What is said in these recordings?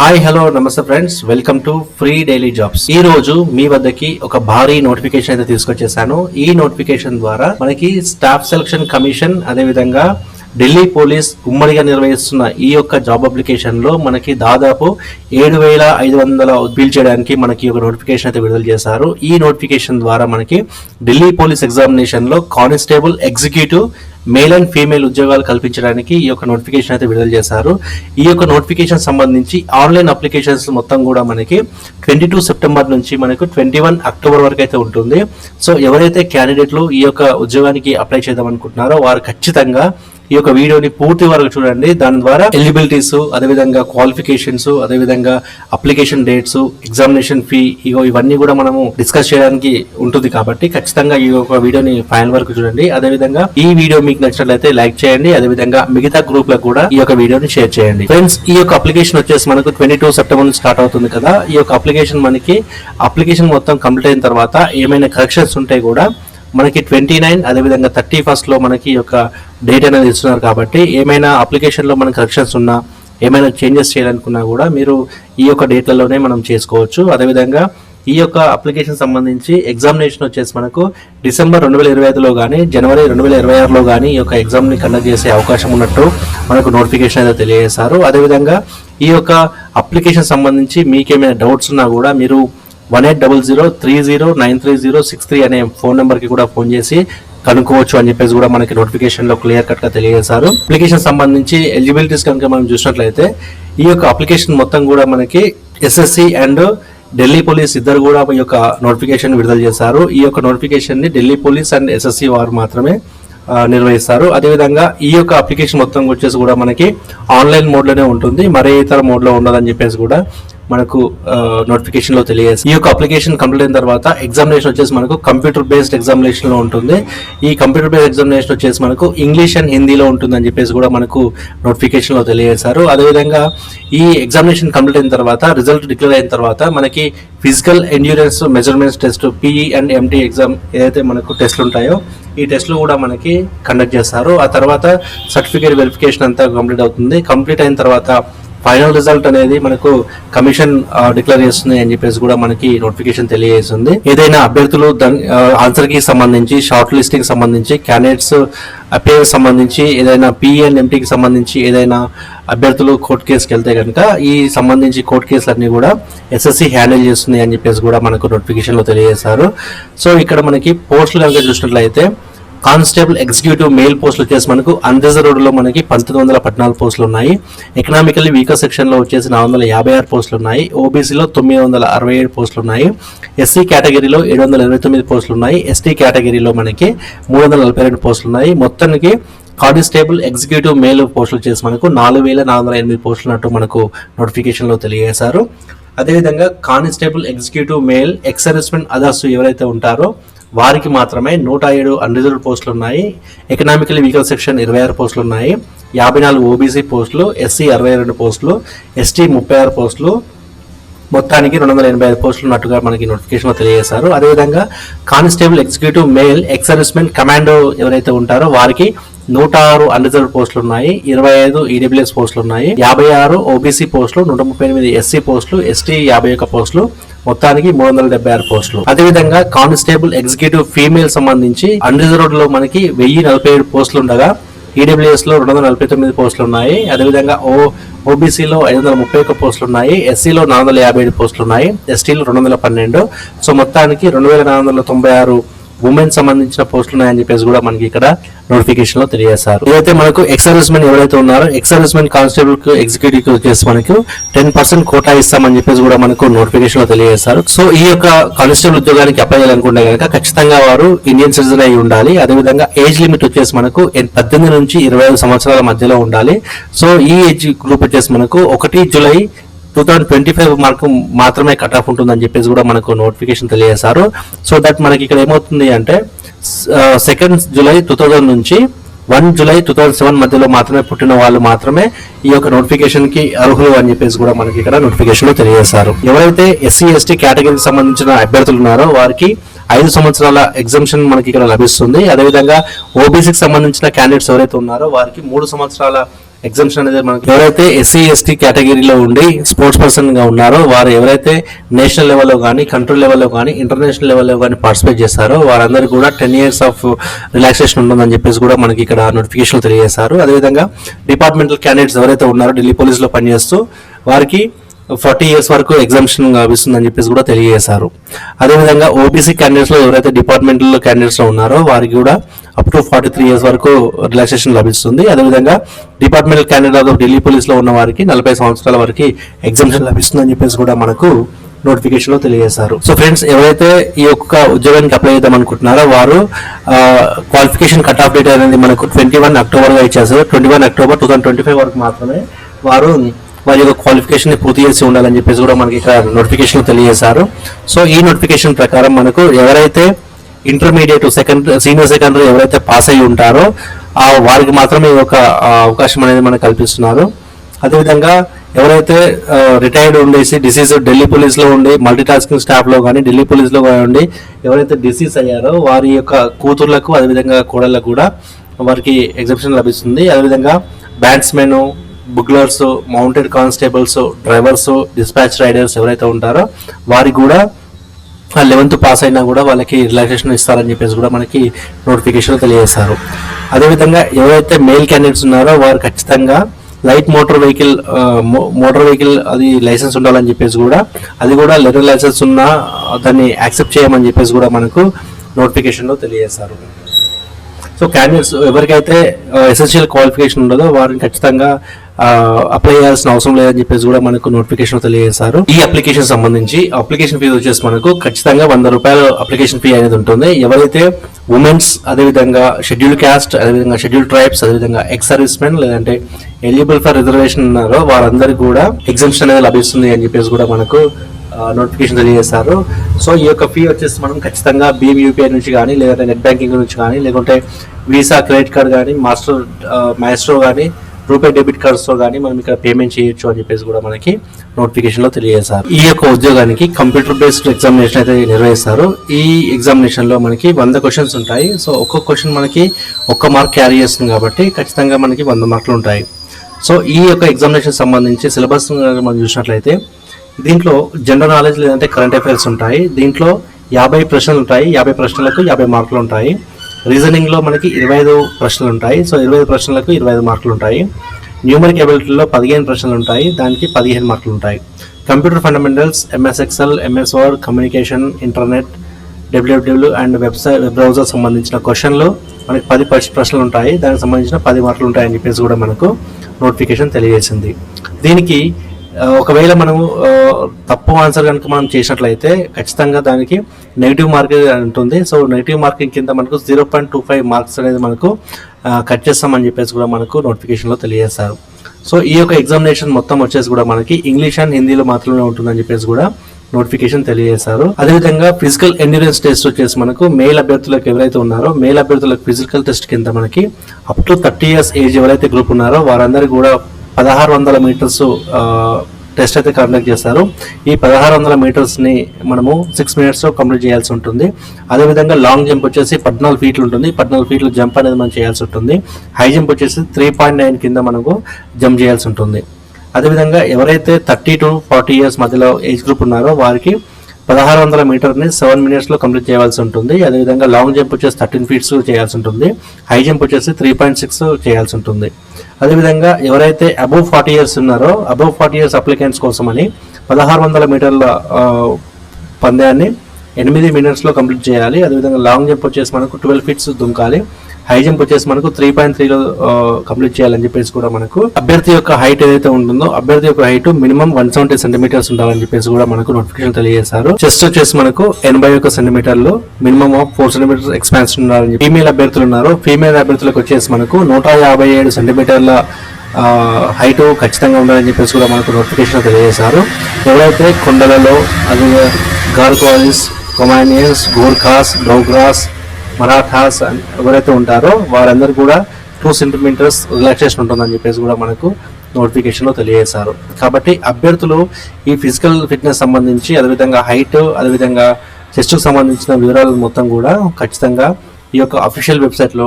Hi hello నమస్తే friends, welcome to free daily jobs. ఈ రోజు మీ వద్దకి ఒక భారీ నోటిఫికేషన్ అయితే తీసుకొచ్చేసాను. ఈ నోటిఫికేషన్ ద్వారా మనకి స్టాఫ్ సెలక్షన్ కమిషన్ అదే విధంగా ఢిల్లీ పోలీస్ ఉమ్మడిగా నిర్వహిస్తున్న ఈ యొక్క జాబ్ అప్లికేషన్ లో మనకి దాదాపు 7,500 ఫిల్ చేయడానికి మనకి ఒక నోటిఫికేషన్ అయితే విడుదల చేశారు. ఈ నోటిఫికేషన్ ద్వారా మనకి ఢిల్లీ పోలీస్ ఎగ్జామినేషన్ లో constable, executive, male and female ఉద్యోగాలు కల్పించడానికి ఈ యొక్క నోటిఫికేషన్ అయితే విడుదల చేశారు. ఈ యొక్క నోటిఫికేషన్ సంబంధించి ఆన్లైన్ అప్లికేషన్స్ మొత్తం కూడా మనకి 22 సెప్టెంబర్ నుంచి మనకు 21 అక్టోబర్ వరకు అయితే ఉంటుంది. సో ఎవరైతే క్యాండిడేట్లు ఈ యొక్క ఉద్యోగానికి అప్లై చేద్దాం అనుకుంటున్నారో వారు ఖచ్చితంగా ఈ యొక్క వీడియోని పూర్తి వరకు చూడండి. దాని ద్వారా ఎలిజిబిలిటీస్, అదేవిధంగా క్వాలిఫికేషన్స్, అదేవిధంగా అప్లికేషన్ డేట్స్, ఎగ్జామినేషన్ ఫీ ఇవన్నీ కూడా మనము డిస్కస్ చేయడానికి ఉంటుంది. కాబట్టి ఖచ్చితంగా ఈ యొక్క వీడియోని ఫైనల్ వరకు చూడండి. అదేవిధంగా ఈ వీడియో మీకు నచ్చినట్లయితే లైక్ చేయండి. అదేవిధంగా మిగతా గ్రూప్ లకు కూడా ఈ యొక్క వీడియోని షేర్ చేయండి. ఫ్రెండ్స్, ఈ యొక్క అప్లికేషన్ వచ్చేసి మనకు 22 సెప్టెంబర్ నుంచి స్టార్ట్ అవుతుంది కదా. ఈ యొక్క అప్లికేషన్ మొత్తం కంప్లీట్ అయిన తర్వాత ఏమైనా కరెక్షన్స్ ఉంటే కూడా మనకి 29 అదేవిధంగా 31 లో మనకి యొక్క డేట్ అనేది ఇస్తున్నారు. కాబట్టి ఏమైనా అప్లికేషన్ లో మనకి కరెక్షన్స్ ఉన్నా, ఏమైనా చేంజెస్ చేయాలనుకున్నా కూడా మీరు ఈ యొక్క డేట్లలోనే మనం చేసుకోవచ్చు. అదేవిధంగా ఈ యొక్క అప్లికేషన్ సంబంధించి ఎగ్జామినేషన్ వచ్చేసి మనకు డిసెంబర్ 2025లో కానీ జనవరి 2026లో కానీ ఈ యొక్క ఎగ్జామ్ ని కండక్ట్ చేసే అవకాశం ఉన్నట్టు మనకు నోటిఫికేషన్ అయితే తెలియజేశారు. అదేవిధంగా ఈ యొక్క అప్లికేషన్ సంబంధించి మీకేమైనా డౌట్స్ ఉన్నా కూడా మీరు 1800309306 అనే ఫోన్ నెంబర్ కి కూడా ఫోన్ చేసి కనుక్కోవచ్చు అని చెప్పేసి కూడా మనకి నోటిఫికేషన్ లో క్లియర్ కట్ గా తెలియజేశారు. అప్లికేషన్ సంబంధించి ఎలిజిబిలిటీస్ కనుక మనం చూసినట్లయితే ఈ యొక్క అప్లికేషన్ మొత్తం కూడా మనకి ఎస్ఎస్సి అండ్ ఢిల్లీ పోలీస్ ఇద్దరు కూడా ఈ యొక్క నోటిఫికేషన్ విడుదల చేశారు. ఈ యొక్క నోటిఫికేషన్ ని ఢిల్లీ పోలీస్ అండ్ ఎస్ఎస్సి వారు మాత్రమే నిర్వహిస్తారు. అదేవిధంగా ఈ యొక్క అప్లికేషన్ మొత్తం వచ్చేసి కూడా మనకి ఆన్లైన్ మోడ్ లోనే ఉంటుంది, మరే ఇతర మోడ్ లో ఉండదని చెప్పేసి కూడా మనకు నోటిఫికేషన్ లో తెలియజేస్తుంది. ఈ యొక్క అప్లికేషన్ కంప్లీట్ అయిన తర్వాత ఎగ్జామినేషన్ వచ్చేసి మనకు కంప్యూటర్ బేస్డ్ ఎగ్జామినేషన్ లో ఉంటుంది. ఈ కంప్యూటర్ బేస్డ్ ఎగ్జామినేషన్ వచ్చేసి మనకు ఇంగ్లీష్ అండ్ హిందీలో ఉంటుందని చెప్పేసి కూడా మనకు నోటిఫికేషన్ లో తెలియజేశారు. అదేవిధంగా ఈ ఎగ్జామినేషన్ కంప్లీట్ అయిన తర్వాత రిజల్ట్ డిక్లేర్ అయిన తర్వాత మనకి physical endurance measurements test, PE and empty exam ఏదైతే మనకు టెస్ట్లు ఉంటాయో ఈ టెస్ట్లు కూడా మనకి కండక్ట్ చేస్తారు. ఆ తర్వాత సర్టిఫికేట్ వెరిఫికేషన్ అంతా కంప్లీట్ అవుతుంది. కంప్లీట్ అయిన తర్వాత ఫైనల్ రిజల్ట్ అనేది మనకు కమిషన్ డిక్లేర్ చేస్తుంది అని చెప్పేసి కూడా మనకి నోటిఫికేషన్ తెలియజేస్తుంది. ఏదైనా అభ్యర్థులు ఆన్సర్ కి సంబంధించి, షార్ట్ లిస్టింగ్ సంబంధించి, క్యాండిడేట్స్ అపీరెన్స్ సంబంధించి, ఏదైనా పిఎన్ఎంటీకి సంబంధించి ఏదైనా అభ్యర్థులు కోర్టు కేసుకి వెళ్తే కనుక ఈ సంబంధించి కోర్టు కేసులన్నీ కూడా ఎస్ఎస్సి హ్యాండిల్ చేస్తుంది అని చెప్పేసి కూడా మనకు నోటిఫికేషన్ లో తెలియజేశారు. సో ఇక్కడ మనకి పోస్టులు కనుక చూసినట్లయితే కానిస్టేబుల్, ఎగ్జిక్యూటివ్ మేల్ పోస్టులు వచ్చేసి మనకు అన్రిజర్వ్డ్ లో మనకి 1914 పోస్టులు ఉన్నాయి. ఎకనామికల్లీ వీకర్ సెక్షన్ లో వచ్చేసి 456 పోస్టులు ఉన్నాయి. ఓబీసీలో 967 పోస్టులు ఉన్నాయి. ఎస్సీ కేటగిరీలో 729 పోస్టులు ఉన్నాయి. ఎస్టీ కేటగిరీలో మనకి 342 పోస్టులు ఉన్నాయి. మొత్తానికి కానిస్టేబుల్, ఎగ్జిక్యూటివ్ మేల్ పోస్టులు వచ్చేసి మనకు 4,408 పోస్టులు ఉన్నట్టు మనకు నోటిఫికేషన్ లో తెలియజేశారు. అదేవిధంగా constable, executive male, ex servicemen others ఎవరైతే ఉంటారో వారికి మాత్రమే 107 అన్రిజర్వ్డ్ పోస్టులు ఉన్నాయి. ఎకనామికల్లీ వీకర్ సెక్షన్ 26 పోస్టులు ఉన్నాయి. 54 ఓబీసీ పోస్టులు, ఎస్సీ 62 పోస్టులు, ఎస్టీ 36 పోస్టులు, మొత్తానికి 285 పోస్టులు ఉన్నట్టుగా మనకి నోటిఫికేషన్ లో తెలియజేశారు. అదేవిధంగా constable, executive male, ex servicemen, commando ఎవరైతే ఉంటారో వారికి 106 అన్రిజర్వ్డ్ పోస్టులు ఉన్నాయి. 25 ఈడబ్ల్యూఎస్ పోస్టులు ఉన్నాయి. 56 ఓబీసీ పోస్టులు, 138 ఎస్సీ పోస్టులు, ఎస్టీ 51 పోస్టులు, మొత్తానికి 376 పోస్టులు. అదేవిధంగా కానిస్టేబుల్, ఎగ్జిక్యూటివ్ ఫీమేల్ సంబంధించి అన్రిజర్వ్డ్ లో మనకి 1047 పోస్టులు ఉండగా ఈడబ్ల్యూఎస్ లో 249 పోస్టులు ఉన్నాయి. అదేవిధంగా ఓబీసీలో 531 పోస్టులు ఉన్నాయి. ఎస్సీలో 457 పోస్టులు ఉన్నాయి. ఎస్టీలో 212. సో మొత్తానికి 2496 ఉమెన్ సంబంధించిన పోస్టులు ఉన్నాయని చెప్పేసి కూడా మనకి ఇక్కడ నోటిఫికేషన్ లో తెలియజేశారు. ఇదైతే మనకు ఎక్స్ సర్వీస్మెన్ ఎవరైతే ఉన్నారో ఎక్స్ సర్వీస్మెన్ కానిస్టేబుల్ కు, ఎగ్జిక్యూటివ్ కు వచ్చేసి మనకు 10% కోటా ఇస్తామని చెప్పేసి కూడా మనకు నోటిఫికేషన్ లో తెలియజేశారు. సో ఈ యొక్క కానిస్టేబుల్ ఉద్యోగానికి అప్లై చేయాలనుకుంటే కనుక ఖచ్చితంగా వారు ఇండియన్ సిటిజన్ అయి ఉండాలి. అదేవిధంగా ఏజ్ లిమిట్ వచ్చేసి మనకు 18 నుంచి 25 సంవత్సరాల మధ్యలో ఉండాలి. సో ఈ ఏజ్ గ్రూప్ వచ్చేసి మనకు 1 జూలై 2025 మార్కు మాత్రమే కట్ ఆఫ్ ఉంటుందని చెప్పేసి కూడా మనకు నోటిఫికేషన్ తెలియజేశారు. సో దట్ మనకి ఇక్కడ ఏమవుతుంది అంటే 2 జూలై 2000 నుంచి 1 జూలై 2007 మధ్యలో మాత్రమే పుట్టిన వాళ్ళు మాత్రమే ఈ యొక్క నోటిఫికేషన్ కి అర్హులు అని చెప్పేసి కూడా మనకి ఇక్కడ నోటిఫికేషన్ లో తెలియజేశారు. ఎవరైతే ఎస్సీ, ఎస్టీ కేటగిరీకి సంబంధించిన అభ్యర్థులు ఉన్నారో వారికి 5 సంవత్సరాల ఎగ్జామ్షన్ మనకి ఇక్కడ లభిస్తుంది. అదేవిధంగా ఓబీసీకి సంబంధించిన క్యాండిడేట్స్ ఎవరైతే ఉన్నారో వారికి 3 సంవత్సరాల ఎగ్జామ్షన్ అనేది మనకు ఎవరైతే ఎస్సీ ఎస్టీ కేటగిరీలో ఉండి స్పోర్ట్స్ పర్సన్ గా ఉన్నారో వారు ఎవరైతే నేషనల్ లెవెల్లో కానీ కంట్రీ లెవెల్లో కానీ ఇంటర్నేషనల్ లెవెల్లో కానీ పార్టిసిపేట్ చేస్తారో వారందరికీ కూడా 10 years ఆఫ్ రిలాక్సేషన్ ఉంటుందని చెప్పేసి కూడా మనకి ఇక్కడ నోటిఫికేషన్ తెలియజేశారు. అదేవిధంగా డిపార్ట్మెంటల్ క్యాండిడేట్స్ ఎవరైతే ఉన్నారో ఢిల్లీ పోలీసులో పనిచేస్తూ వారికి 40 years వరకు ఎగ్జామ్షన్ లభిస్తుందని చెప్పేసి కూడా తెలియజేశారు. అదేవిధంగా ఓబీసీ క్యాండిడేట్స్ లో ఎవరైతే డిపార్ట్మెంటల్ క్యాండిడేట్స్ లో ఉన్నారో వారికి కూడా అప్ టు 43 years వరకు రిలాక్సేషన్ లభిస్తుంది. అదేవిధంగా departmental candidate of Delhi police లో ఉన్న వారికి 40 సంవత్సరాల వరకు ఎగ్జామ్షన్ లభిస్తుందని చెప్పేసి కూడా మనకు నోటిఫికేషన్ లో తెలియజేశారు. సో ఫ్రెండ్స్, ఎవరైతే ఈ యొక్క ఉద్యోగానికి అప్లై చేద్దాం అనుకుంటున్నారో వారు క్వాలిఫికేషన్ కట్ ఆఫ్ డేట్ అనేది మనకు 21 October గా ఇచ్చేసారు. 21 October 2025 వరకు మాత్రమే వారు వారి యొక్క క్వాలిఫికేషన్ పూర్తి చేసి ఉండాలని చెప్పేసి కూడా మనకి ఇక్కడ నోటిఫికేషన్ తెలియజేశారు. సో ఈ నోటిఫికేషన్ ప్రకారం మనకు ఎవరైతే ఇంటర్మీడియట్ సీనియర్ సెకండరీ ఎవరైతే పాస్ అయ్యి ఉంటారో వారికి మాత్రమే ఈ యొక్క అవకాశం అనేది మనకు కల్పిస్తున్నారు. అదేవిధంగా ఎవరైతే రిటైర్డ్ ఉండేసి డిసీజ్ ఢిల్లీ పోలీస్ లో ఉండి మల్టీ టాస్కింగ్ స్టాఫ్ లో కానీ ఢిల్లీ పోలీస్ లో ఉండి ఎవరైతే డిసీజ్ అయ్యారో వారి యొక్క కూతుర్లకు అదేవిధంగా కోడళ్ళకు కూడా వారికి ఎగ్జామ్షన్ లభిస్తుంది. అదేవిధంగా batsmen, buglers, mounted constables, drivers, dispatch riders ఎవరైతే ఉంటారో వారికి కూడా 11th పాస్ అయినా కూడా వాళ్ళకి రిలాక్సేషన్ ఇస్తారని చెప్పేసి కూడా మనకి నోటిఫికేషన్ తెలియజేశారు. అదేవిధంగా ఎవరైతే మేల్ క్యాండిడేట్స్ ఉన్నారో వారు ఖచ్చితంగా లైట్ మోటార్ వెహికల్ అది లైసెన్స్ ఉండాలని చెప్పేసి కూడా అది కూడా లెటర్ లైసెన్స్ ఉన్నా దాన్ని యాక్సెప్ట్ చేయమని చెప్పేసి కూడా మనకు నోటిఫికేషన్లో తెలియజేశారు. సో క్యాండిడేట్స్ ఎవరికైతే ఎసెన్షియల్ క్వాలిఫికేషన్ ఉండదో వారిని ఖచ్చితంగా అప్లై చేయాల్సిన అవసరం లేదని చెప్పేసి కూడా మనకు నోటిఫికేషన్ తెలియజేశారు. ఈ అప్లికేషన్ సంబంధించి అప్లికేషన్ ఫీ వచ్చేసి మనకు ఖచ్చితంగా ₹100 అప్లికేషన్ ఫీ అనేది ఉంటుంది. ఎవరైతే ఉమెన్స్, అదేవిధంగా షెడ్యూల్ క్యాస్ట్, అదేవిధంగా షెడ్యూల్ ట్రైబ్స్, అదేవిధంగా ఎక్స్ సర్వీస్ మెన్ లేదంటే ఎలిజిబుల్ ఫర్ రిజర్వేషన్ ఉన్నారో వారందరికీ కూడా ఎగ్జామ్షన్ అనేది లభిస్తుంది అని చెప్పేసి కూడా మనకు నోటిఫికేషన్ తెలియజేస్తారు. సో ఈ యొక్క ఫీ వచ్చేసి మనం ఖచ్చితంగా భీమ్ యూపీఐ నుంచి కానీ లేదంటే నెట్ బ్యాంకింగ్ నుంచి కానీ లేకుంటే వీసా క్రెడిట్ కార్డ్ కానీ మాస్ట్రో కానీ రూపే డెబిట్ కార్డ్స్తో కానీ మనం ఇక్కడ పేమెంట్ చేయొచ్చు అని చెప్పేసి కూడా మనకి నోటిఫికేషన్లో తెలియజేశారు. ఈ యొక్క ఉద్యోగానికి కంప్యూటర్ బేస్డ్ ఎగ్జామినేషన్ అయితే నిర్వహిస్తారు. ఈ ఎగ్జామినేషన్లో మనకి 100 questions ఉంటాయి. సో ఒక్కొక్క క్వశ్చన్ మనకి 1 మార్క్ క్యారీ చేస్తుంది కాబట్టి ఖచ్చితంగా మనకి 100 మార్కులు ఉంటాయి. సో ఈ యొక్క ఎగ్జామినేషన్ సంబంధించి సిలబస్ మనం చూసినట్లయితే దీంట్లో జనరల్ నాలెడ్జ్ లేదంటే కరెంట్ అఫైర్స్ ఉంటాయి. దీంట్లో 50 ప్రశ్నలు ఉంటాయి. 50 ప్రశ్నలకు 50 మార్కులు ఉంటాయి. రీజనింగ్ లో మనకి 25 ప్రశ్నలు ఉంటాయి. సో 25 ప్రశ్నలకు 25 మార్కులు ఉంటాయి. న్యూమరిక్ ఎబిలిటీలో 15 ప్రశ్నలు ఉంటాయి. దానికి 15 మార్కులు ఉంటాయి. Computer fundamentals, MS Excel, MS Word, communication, internet, W W and web browser సంబంధించిన క్వశ్చన్లు మనకి 10 ప్రశ్నలు ఉంటాయి. దానికి సంబంధించిన 10 మార్కులు ఉంటాయని చెప్పేసి కూడా మనకు నోటిఫికేషన్ తెలియజేసింది. దీనికి ఒకవేళ మనము తప్పు ఆన్సర్ కనుక మనం చేసినట్లయితే ఖచ్చితంగా దానికి నెగిటివ్ మార్కింగ్ ఉంటుంది. సో నెగిటివ్ మార్కింగ్ కింద మనకు 0.25 మార్క్స్ అనేది మనకు కట్ చేస్తామని చెప్పేసి కూడా మనకు నోటిఫికేషన్లో తెలియజేస్తారు. సో ఈ యొక్క ఎగ్జామినేషన్ మొత్తం వచ్చేసి కూడా మనకి ఇంగ్లీష్ అండ్ హిందీలో మాత్రమే ఉంటుందని చెప్పేసి కూడా నోటిఫికేషన్ తెలియజేశారు. అదేవిధంగా ఫిజికల్ ఎండ్యూరెన్స్ టెస్ట్ వచ్చేసి మనకు మేల్ అభ్యర్థులకు ఎవరైతే ఉన్నారో మేల్ అభ్యర్థులకు ఫిజికల్ టెస్ట్ కింద మనకి అప్ టు 30 years ఏజ్ ఎవరైతే గ్రూప్ ఉన్నారో వారందరికీ కూడా 1600 మీటర్స్ టెస్ట్ అయితే కండక్ట్ చేస్తారు. ఈ 1600 మీటర్స్ని మనము 6 minutes కంప్లీట్ చేయాల్సి ఉంటుంది. అదేవిధంగా లాంగ్ జంప్ వచ్చేసి 14 feet ఉంటుంది. 14 feet జంప్ అనేది మనం చేయాల్సి ఉంటుంది. హై జంప్ వచ్చేసి 3.9 కింద మనకు జంప్ చేయాల్సి ఉంటుంది. అదేవిధంగా ఎవరైతే 30 to 40 years మధ్యలో ఏజ్ గ్రూప్ ఉన్నారో వారికి 1600 మీటర్ని 7 minutes కంప్లీట్ చేయాల్సి ఉంటుంది. అదేవిధంగా లాంగ్ జంప్ వచ్చేసి 13 feet చేయాల్సి ఉంటుంది. హై జంప్ వచ్చేసి 3.6 చేయాల్సి ఉంటుంది. అదేవిధంగా ఎవరైతే అబవ్ 40 years ఉన్నారో అబవ్ 40 years అప్లికెంట్స్ కోసమని 1600 మీటర్ల పందాన్ని 8 minutes కంప్లీట్ చేయాలి. అదేవిధంగా లాంగ్ జంప్ వచ్చేసి మనకు 12 feet దుంకాలి. హై జంప్ వచ్చేసి మనకు 3.3 కంప్లీట్ చేయాలని చెప్పేసి కూడా మనకు అభ్యర్థి యొక్క హైట్ ఏదైతే ఉంటుందో అభ్యర్థి యొక్క హైట్ మినిమం 170 centimeters ఉండాలని చెప్పేసి కూడా మనకు నోటిఫికేషన్ తెలియజేశారు. చెస్ట్ వచ్చేసి మనకు 81 centimeters, minimum of 4 centimeters expansion ఉండాలని. ఫీమేల్ అభ్యర్థులు ఉన్నారు. ఫీమేల్ అభ్యర్థులకు వచ్చేసి మనకు 157 centimeters హైట్ ఖచ్చితంగా ఉండాలని చెప్పేసి కూడా మనకు నోటిఫికేషన్ తెలియజేశారు. ఎవరైతే కొండలలో అదే గార్క్వాలిస్, కొమానియన్స్, గోర్ఖాస్, డోగ్రాస్, మరాఠాస్ ఎవరైతే ఉంటారో వారందరూ కూడా 2 centimeters రిలాక్సేషన్ ఉంటుందని చెప్పేసి కూడా మనకు నోటిఫికేషన్లో తెలియజేశారు. కాబట్టి అభ్యర్థులు ఈ ఫిజికల్ ఫిట్నెస్ సంబంధించి అదేవిధంగా హైట్ అదేవిధంగా చెస్ట్కు సంబంధించిన వివరాలు మొత్తం కూడా ఖచ్చితంగా ఈ యొక్క అఫీషియల్ వెబ్సైట్లో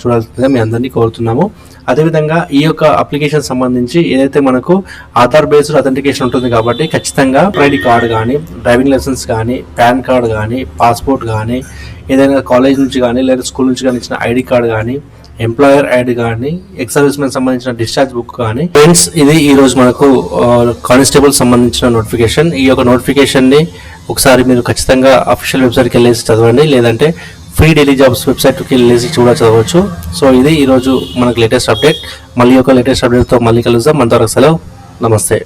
చూడాల్సిందిగా మీ అందరినీ కోరుతున్నాము. అదేవిధంగా ఈ యొక్క అప్లికేషన్ సంబంధించి ఏదైతే మనకు ఆధార్ బేస్డ్ అథెంటికేషన్ ఉంటుంది కాబట్టి ఖచ్చితంగా ఐడి కార్డు కానీ, డ్రైవింగ్ లైసెన్స్ కానీ, పాన్ కార్డు కానీ, పాస్పోర్ట్ కానీ, ఏదైనా కాలేజ్ నుంచి కానీ లేదా స్కూల్ నుంచి కానీ ఇచ్చిన ఐడి కార్డు కానీ, ఎంప్లాయర్ ఐడి కానీ, ఎక్స్ సర్వీస్ మెన్ సంబంధించిన డిశ్చార్జ్ బుక్ కానీ. ఫ్రెండ్స్, ఇది ఈ రోజు మనకు కానిస్టేబుల్ సంబంధించిన నోటిఫికేషన్. ఈ యొక్క నోటిఫికేషన్ ని ఒకసారి మీరు ఖచ్చితంగా అఫీషియల్ వెబ్సైట్కి వెళ్ళేసి చదవండి, లేదంటే ఫ్రీ డైలీ జాబ్స్ వెబ్సైట్కి వెళ్ళేసి కూడా చదవచ్చు. సో ఇది ఈరోజు మనకు లేటెస్ట్ అప్డేట్. మళ్ళీ ఒక లేటెస్ట్ అప్డేట్తో మళ్ళీ కలుద్దాం. అంతవరకు సెలవు, నమస్తే.